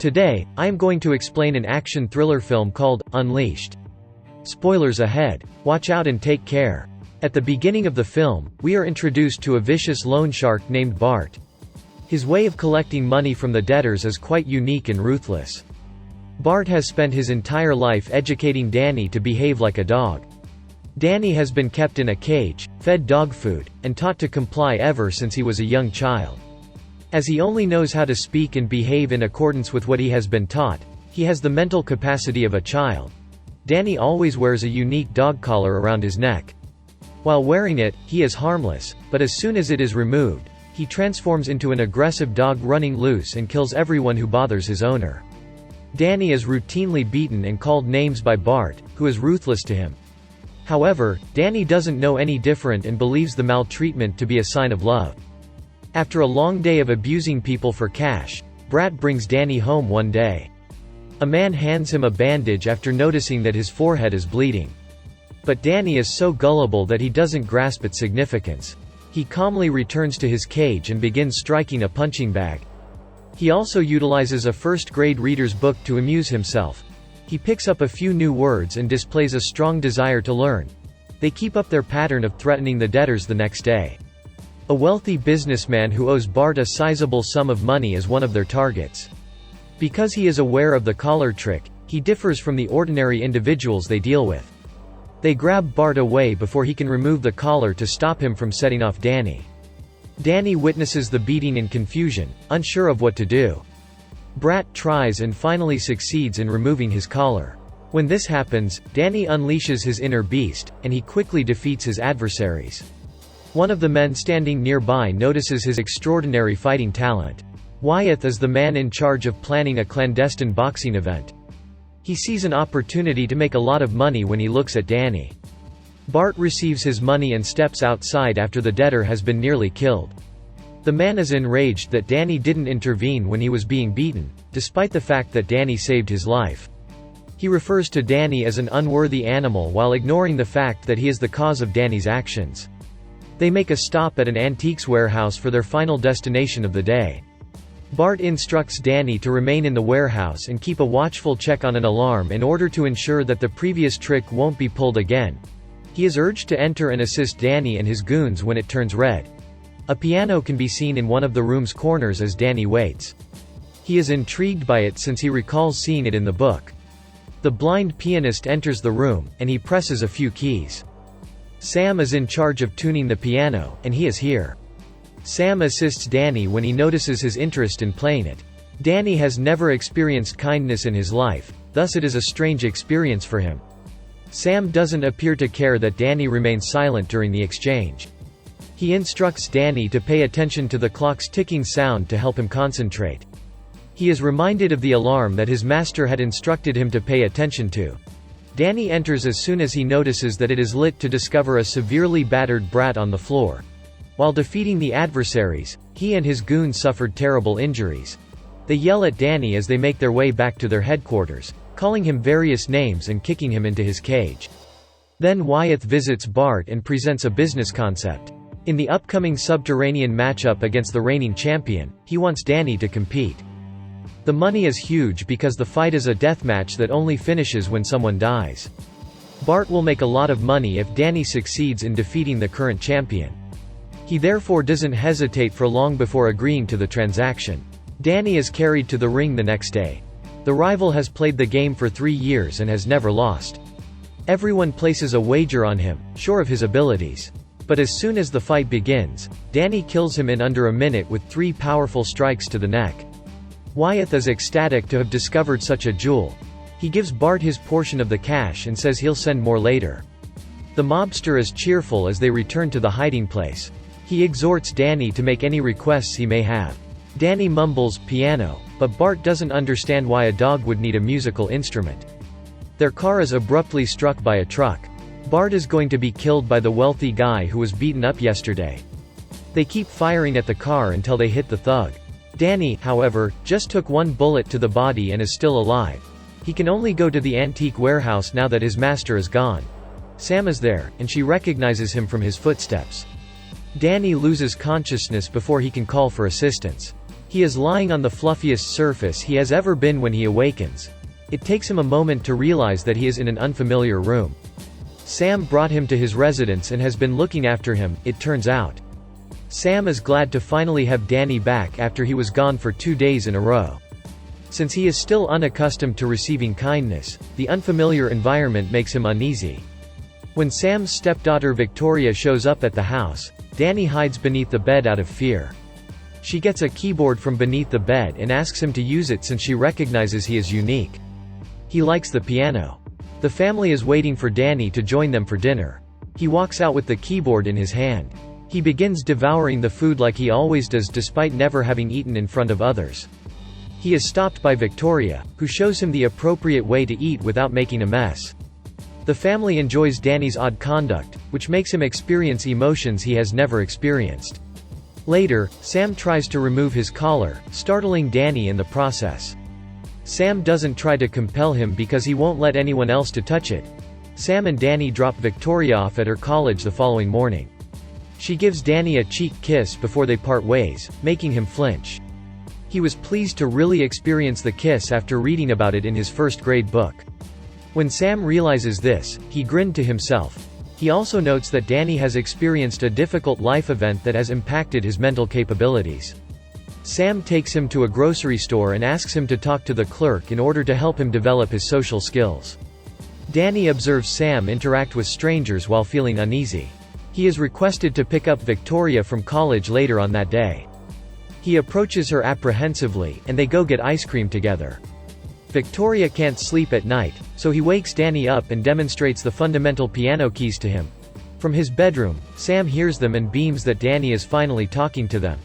Today, I am going to explain an action thriller film called Unleashed. Spoilers ahead. Watch out and take care. At the beginning of the film, we are introduced to a vicious loan shark named Bart. His way of collecting money from the debtors is quite unique and ruthless. Bart has spent his entire life educating Danny to behave like a dog. Danny has been kept in a cage, fed dog food, and taught to comply ever since he was a young child. As he only knows how to speak and behave in accordance with what he has been taught, he has the mental capacity of a child. Danny always wears a unique dog collar around his neck. While wearing it, he is harmless, but as soon as it is removed, he transforms into an aggressive dog running loose and kills everyone who bothers his owner. Danny is routinely beaten and called names by Bart, who is ruthless to him. However, Danny doesn't know any different and believes the maltreatment to be a sign of love. After a long day of abusing people for cash, Bart brings Danny home one day. A man hands him a bandage after noticing that his forehead is bleeding. But Danny is so gullible that he doesn't grasp its significance. He calmly returns to his cage and begins striking a punching bag. He also utilizes a first-grade reader's book to amuse himself. He picks up a few new words and displays a strong desire to learn. They keep up their pattern of threatening the debtors the next day. A wealthy businessman who owes Bart a sizable sum of money is one of their targets. Because he is aware of the collar trick, he differs from the ordinary individuals they deal with. They grab Bart away before he can remove the collar to stop him from setting off Danny. Danny witnesses the beating in confusion, unsure of what to do. Bart tries and finally succeeds in removing his collar. When this happens, Danny unleashes his inner beast, and he quickly defeats his adversaries. One of the men standing nearby notices his extraordinary fighting talent. Wyatt is the man in charge of planning a clandestine boxing event. He sees an opportunity to make a lot of money when he looks at Danny. Bart receives his money and steps outside after the debtor has been nearly killed. The man is enraged that Danny didn't intervene when he was being beaten, despite the fact that Danny saved his life. He refers to Danny as an unworthy animal while ignoring the fact that he is the cause of Danny's actions. They make a stop at an antiques warehouse for their final destination of the day. Bart instructs Danny to remain in the warehouse and keep a watchful check on an alarm in order to ensure that the previous trick won't be pulled again. He is urged to enter and assist Danny and his goons when it turns red. A piano can be seen in one of the room's corners as Danny waits. He is intrigued by it since he recalls seeing it in the book. The blind pianist enters the room, and he presses a few keys. Sam is in charge of tuning the piano, and he is here. Sam assists Danny when he notices his interest in playing it. Danny has never experienced kindness in his life, thus it is a strange experience for him. Sam doesn't appear to care that Danny remains silent during the exchange. He instructs Danny to pay attention to the clock's ticking sound to help him concentrate. He is reminded of the alarm that his master had instructed him to pay attention to. Danny enters as soon as he notices that it is lit to discover a severely battered Bart on the floor. While defeating the adversaries, he and his goons suffered terrible injuries. They yell at Danny as they make their way back to their headquarters, calling him various names and kicking him into his cage. Then Wyatt visits Bart and presents a business concept. In the upcoming subterranean matchup against the reigning champion, he wants Danny to compete. The money is huge because the fight is a death match that only finishes when someone dies. Bart will make a lot of money if Danny succeeds in defeating the current champion. He therefore doesn't hesitate for long before agreeing to the transaction. Danny is carried to the ring the next day. The rival has played the game for 3 years and has never lost. Everyone places a wager on him, sure of his abilities. But as soon as the fight begins, Danny kills him in under a minute with 3 powerful strikes to the neck. Wyatt is ecstatic to have discovered such a jewel. He gives Bart his portion of the cash and says he'll send more later. The mobster is cheerful as they return to the hiding place. He exhorts Danny to make any requests he may have. Danny mumbles piano, but Bart doesn't understand why a dog would need a musical instrument. Their car is abruptly struck by a truck. Bart is going to be killed by the wealthy guy who was beaten up yesterday. They keep firing at the car until they hit the thug. Danny, however, just took 1 bullet to the body and is still alive. He can only go to the antique warehouse now that his master is gone. Sam is there, and she recognizes him from his footsteps. Danny loses consciousness before he can call for assistance. He is lying on the fluffiest surface he has ever been when he awakens. It takes him a moment to realize that he is in an unfamiliar room. Sam brought him to his residence and has been looking after him, it turns out. Sam is glad to finally have Danny back after he was gone for 2 days in a row. Since he is still unaccustomed to receiving kindness, the unfamiliar environment makes him uneasy. When Sam's stepdaughter Victoria shows up at the house, Danny hides beneath the bed out of fear. She gets a keyboard from beneath the bed and asks him to use it since she recognizes he is unique. He likes the piano. The family is waiting for Danny to join them for dinner. He walks out with the keyboard in his hand. He begins devouring the food like he always does despite never having eaten in front of others. He is stopped by Victoria, who shows him the appropriate way to eat without making a mess. The family enjoys Danny's odd conduct, which makes him experience emotions he has never experienced. Later, Sam tries to remove his collar, startling Danny in the process. Sam doesn't try to compel him because he won't let anyone else to touch it. Sam and Danny drop Victoria off at her college the following morning. She gives Danny a cheek kiss before they part ways, making him flinch. He was pleased to really experience the kiss after reading about it in his first-grade book. When Sam realizes this, he grinned to himself. He also notes that Danny has experienced a difficult life event that has impacted his mental capabilities. Sam takes him to a grocery store and asks him to talk to the clerk in order to help him develop his social skills. Danny observes Sam interact with strangers while feeling uneasy. He is requested to pick up Victoria from college later on that day. He approaches her apprehensively, and they go get ice cream together. Victoria can't sleep at night, so he wakes Danny up and demonstrates the fundamental piano keys to him. From his bedroom, Sam hears them and beams that Danny is finally talking to them.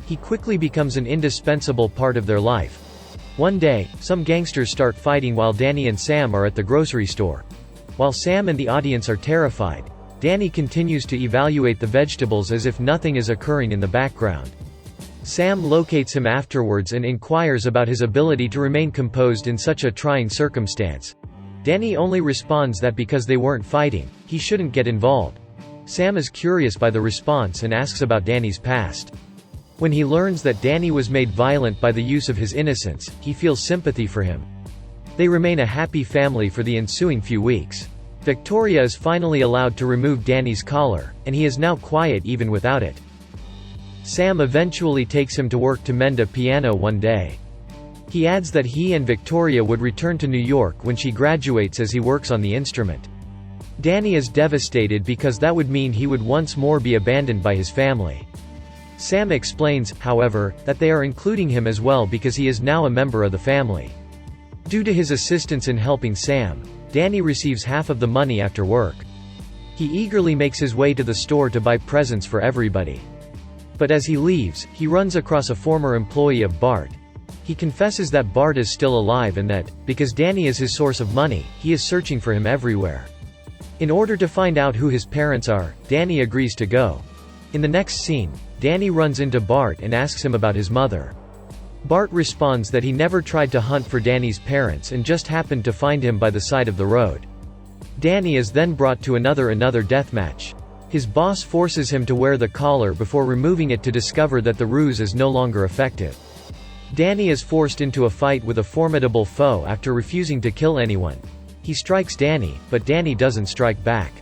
He quickly becomes an indispensable part of their life. One day, some gangsters start fighting while Danny and Sam are at the grocery store. While Sam and the audience are terrified, Danny continues to evaluate the vegetables as if nothing is occurring in the background. Sam locates him afterwards and inquires about his ability to remain composed in such a trying circumstance. Danny only responds that because they weren't fighting, he shouldn't get involved. Sam is curious by the response and asks about Danny's past. When he learns that Danny was made violent by the use of his innocence, he feels sympathy for him. They remain a happy family for the ensuing few weeks. Victoria is finally allowed to remove Danny's collar, and he is now quiet even without it. Sam eventually takes him to work to mend a piano one day. He adds that he and Victoria would return to New York when she graduates as he works on the instrument. Danny is devastated because that would mean he would once more be abandoned by his family. Sam explains, however, that they are including him as well because he is now a member of the family. Due to his assistance in helping Sam, Danny receives half of the money after work. He eagerly makes his way to the store to buy presents for everybody. But as he leaves, he runs across a former employee of Bart. He confesses that Bart is still alive and that, because Danny is his source of money, he is searching for him everywhere. In order to find out who his parents are, Danny agrees to go. In the next scene, Danny runs into Bart and asks him about his mother. Bart responds that he never tried to hunt for Danny's parents and just happened to find him by the side of the road. Danny is then brought to another deathmatch. His boss forces him to wear the collar before removing it to discover that the ruse is no longer effective. Danny is forced into a fight with a formidable foe after refusing to kill anyone. He strikes Danny, but Danny doesn't strike back.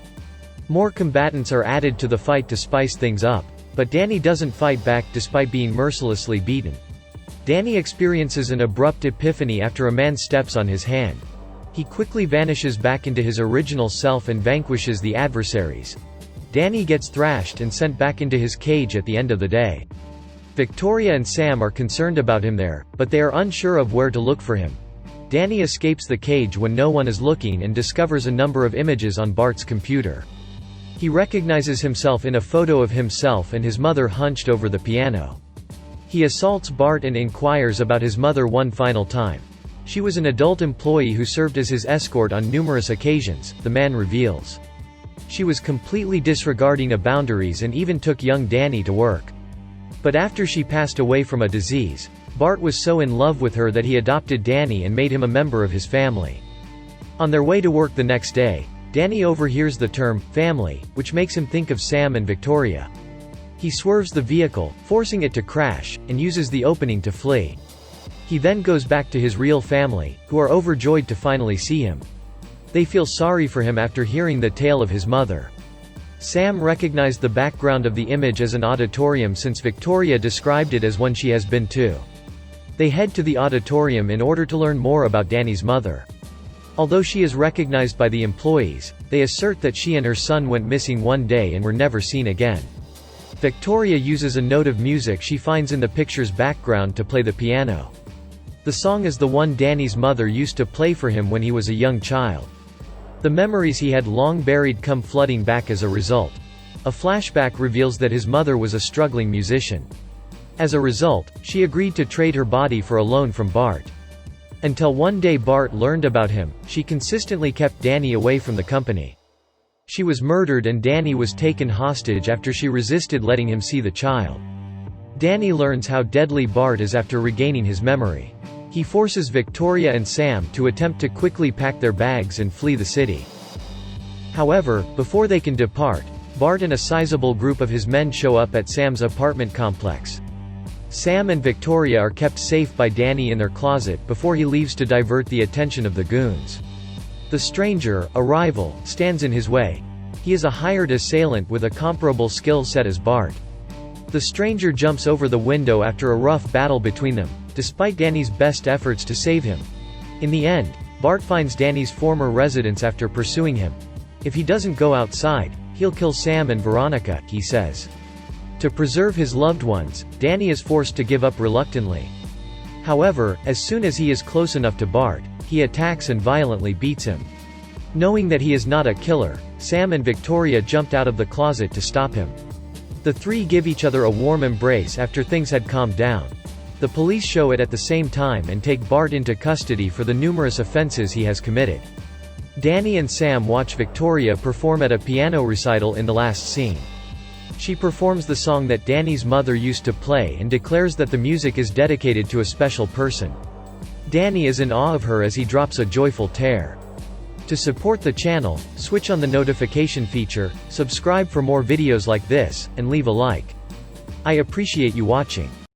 More combatants are added to the fight to spice things up, but Danny doesn't fight back despite being mercilessly beaten. Danny experiences an abrupt epiphany after a man steps on his hand. He quickly vanishes back into his original self and vanquishes the adversaries. Danny gets thrashed and sent back into his cage at the end of the day. Victoria and Sam are concerned about him there, but they are unsure of where to look for him. Danny escapes the cage when no one is looking and discovers a number of images on Bart's computer. He recognizes himself in a photo of himself and his mother hunched over the piano. He assaults Bart and inquires about his mother one final time. She was an adult employee who served as his escort on numerous occasions, the man reveals. She was completely disregarding the boundaries and even took young Danny to work. But after she passed away from a disease, Bart was so in love with her that he adopted Danny and made him a member of his family. On their way to work the next day, Danny overhears the term, family, which makes him think of Sam and Victoria. He swerves the vehicle, forcing it to crash, and uses the opening to flee. He then goes back to his real family, who are overjoyed to finally see him. They feel sorry for him after hearing the tale of his mother. Sam recognized the background of the image as an auditorium since Victoria described it as one she has been to. They head to the auditorium in order to learn more about Danny's mother. Although she is recognized by the employees, they assert that she and her son went missing one day and were never seen again. Victoria uses a note of music she finds in the picture's background to play the piano. The song is the one Danny's mother used to play for him when he was a young child. The memories he had long buried come flooding back as a result. A flashback reveals that his mother was a struggling musician. As a result, she agreed to trade her body for a loan from Bart. Until one day Bart learned about him, she consistently kept Danny away from the company. She was murdered and Danny was taken hostage after she resisted letting him see the child. Danny learns how deadly Bart is after regaining his memory. He forces Victoria and Sam to attempt to quickly pack their bags and flee the city. However, before they can depart, Bart and a sizable group of his men show up at Sam's apartment complex. Sam and Victoria are kept safe by Danny in their closet before he leaves to divert the attention of the goons. The stranger, a rival, stands in his way. He is a hired assailant with a comparable skill set as Bart. The stranger jumps over the window after a rough battle between them, despite Danny's best efforts to save him. In the end, Bart finds Danny's former residence after pursuing him. If he doesn't go outside, he'll kill Sam and Veronica, he says. To preserve his loved ones, Danny is forced to give up reluctantly. However, as soon as he is close enough to Bart, he attacks and violently beats him. Knowing that he is not a killer, Sam and Victoria jumped out of the closet to stop him. The three give each other a warm embrace after things had calmed down. The police show it at the same time and take Bart into custody for the numerous offenses he has committed. Danny and Sam watch Victoria perform at a piano recital in the last scene. She performs the song that Danny's mother used to play and declares that the music is dedicated to a special person. Danny is in awe of her as he drops a joyful tear. To support the channel, switch on the notification feature, subscribe for more videos like this, and leave a like. I appreciate you watching.